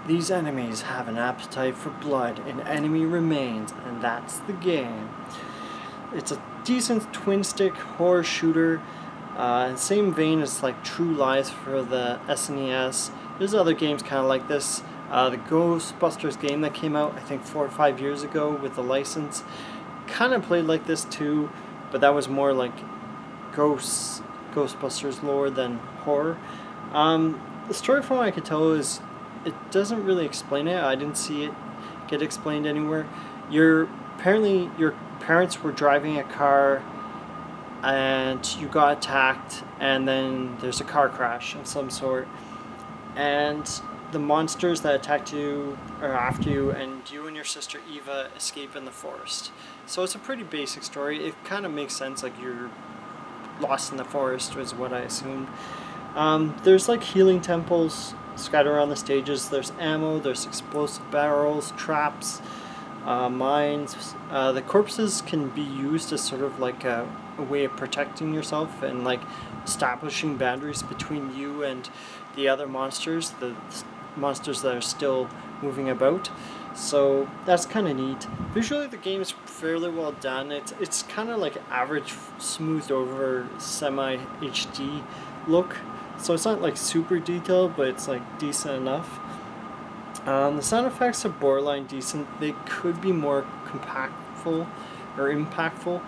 These enemies have an appetite for blood, an enemy remains, and that's the game. It's a decent twin-stick horror shooter, in the same vein as like True Lies for the SNES. There's other games kind of like this. The Ghostbusters game that came out, I think 4 or 5 years ago with the license, kind of played like this too, but that was more like Ghostbusters lore than horror. The story from what I could tell is it doesn't really explain it. I didn't see it get explained anywhere. Apparently your parents were driving a car and you got attacked, and then there's a car crash of some sort, and the monsters that attacked you are after you, and you and your sister Eva escape in the forest. So it's a pretty basic story. It kind of makes sense, like you're lost in the forest was what I assumed. There's like healing temples scattered around the stages. There's ammo, there's explosive barrels, traps, mines. The corpses can be used as sort of like a way of protecting yourself and like establishing boundaries between you and the other monsters, the monsters that are still moving about. So that's kind of neat. Visually, the game is fairly well done. It's kind of like average, smoothed over, semi HD look. So it's not like super detailed, but it's like decent enough. The sound effects are borderline decent. They could be more compactful or impactful.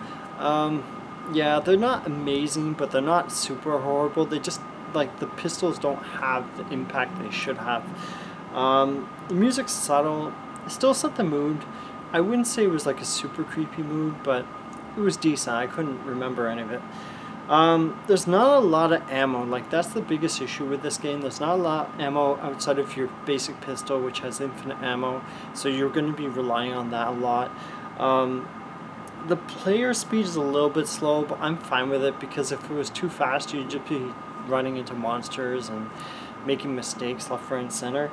Yeah, they're not amazing, but they're not super horrible. They just, like, the pistols don't have the impact they should have. The music's subtle. It still set the mood. I wouldn't say it was like a super creepy mood, but it was decent. I couldn't remember any of it. There's not a lot of ammo. Like, that's the biggest issue with this game. There's not a lot of ammo outside of your basic pistol, which has infinite ammo, so you're going to be relying on that a lot. The player speed is a little bit slow, but I'm fine with it, because if it was too fast, you'd just be running into monsters and making mistakes left, right, and center.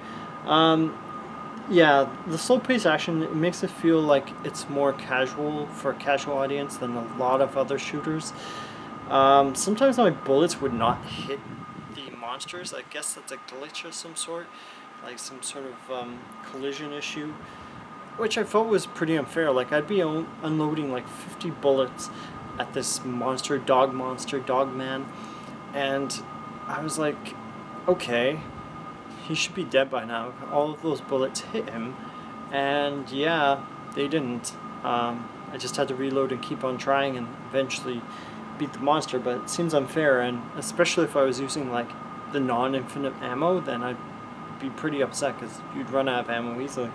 Yeah, the slow-paced action, it makes it feel like it's more casual for a casual audience than a lot of other shooters. Sometimes my bullets would not hit the monsters. I guess that's a glitch of some sort, like some sort of collision issue, which I felt was pretty unfair. Like, I'd be unloading like 50 bullets at this dog man, and I was like, okay, he should be dead by now. All of those bullets hit him, and yeah, they didn't. I just had to reload and keep on trying, and eventually beat the monster, but it seems unfair, and especially if I was using like the non-infinite ammo, then I'd be pretty upset because you'd run out of ammo easily.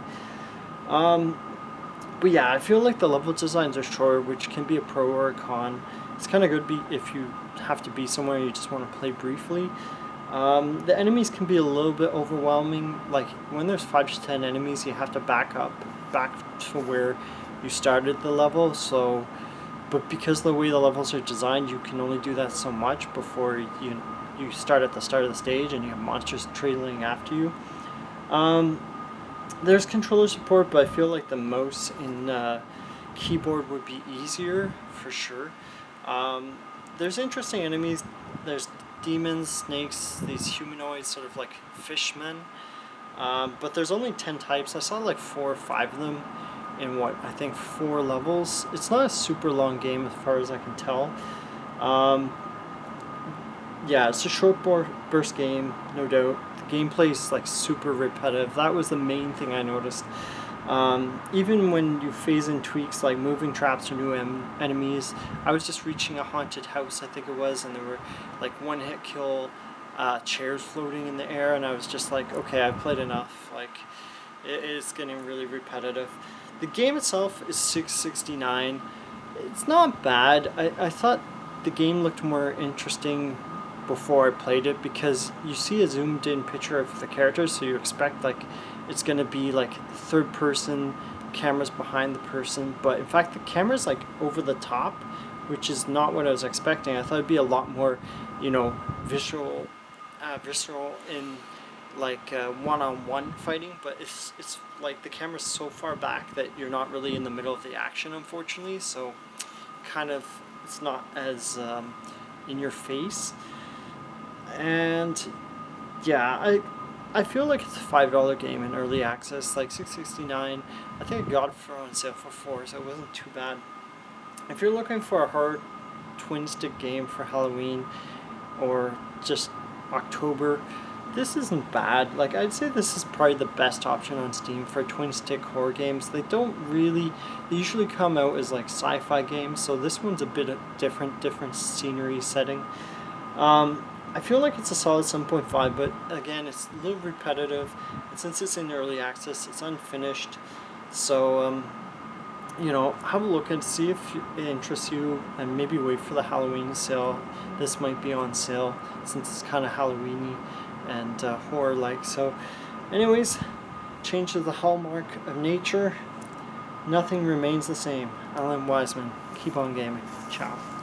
But yeah, I feel like the level designs are short, which can be a pro or a con. It's kind of good if you have to be somewhere and you just want to play briefly. The enemies can be a little bit overwhelming. Like, when there's 5 to 10 enemies, you have to back to where you started the level. So, but because the way the levels are designed, you can only do that so much before you start at the start of the stage and you have monsters trailing after you. There's controller support, but I feel like the mouse and keyboard would be easier for sure. There's interesting enemies. There's demons, snakes, these humanoids, sort of like fishmen. But there's only 10 types. I saw like 4 or 5 of them in I think 4 levels. It's not a super long game as far as I can tell. Yeah, it's a short burst game, no doubt. The gameplay is like super repetitive. That was the main thing I noticed. Even when you phase in tweaks like moving traps or new enemies, I was just reaching a haunted house, I think it was, and there were like one hit kill chairs floating in the air, and I was just like, okay, I've played enough. Like, it is getting really repetitive. The game itself is $6.69. It's not bad. I thought the game looked more interesting before I played it, because you see a zoomed in picture of the characters, so you expect like it's gonna be like third person, cameras behind the person, but in fact the camera's like over the top, which is not what I was expecting. I thought it'd be a lot more, visceral in like one-on-one fighting, but it's like the camera's so far back that you're not really in the middle of the action, unfortunately, so kind of it's not as in your face. And yeah, I feel like it's a $5 game in early access, like $6.69. I think I got it for on sale for $4, so it wasn't too bad. If you're looking for a hard twin stick game for Halloween or just October, this isn't bad. Like, I'd say this is probably the best option on Steam for twin stick horror games. They usually come out as like sci-fi games, so this one's a bit different scenery setting. I feel like it's a solid 7.5, but again, it's a little repetitive. And since it's in early access, it's unfinished. So, have a look and see if it interests you, and maybe wait for the Halloween sale. This might be on sale since it's kind of Halloweeny and horror-like. So, anyways, change to the hallmark of nature. Nothing remains the same. Alan Wiseman, keep on gaming. Ciao.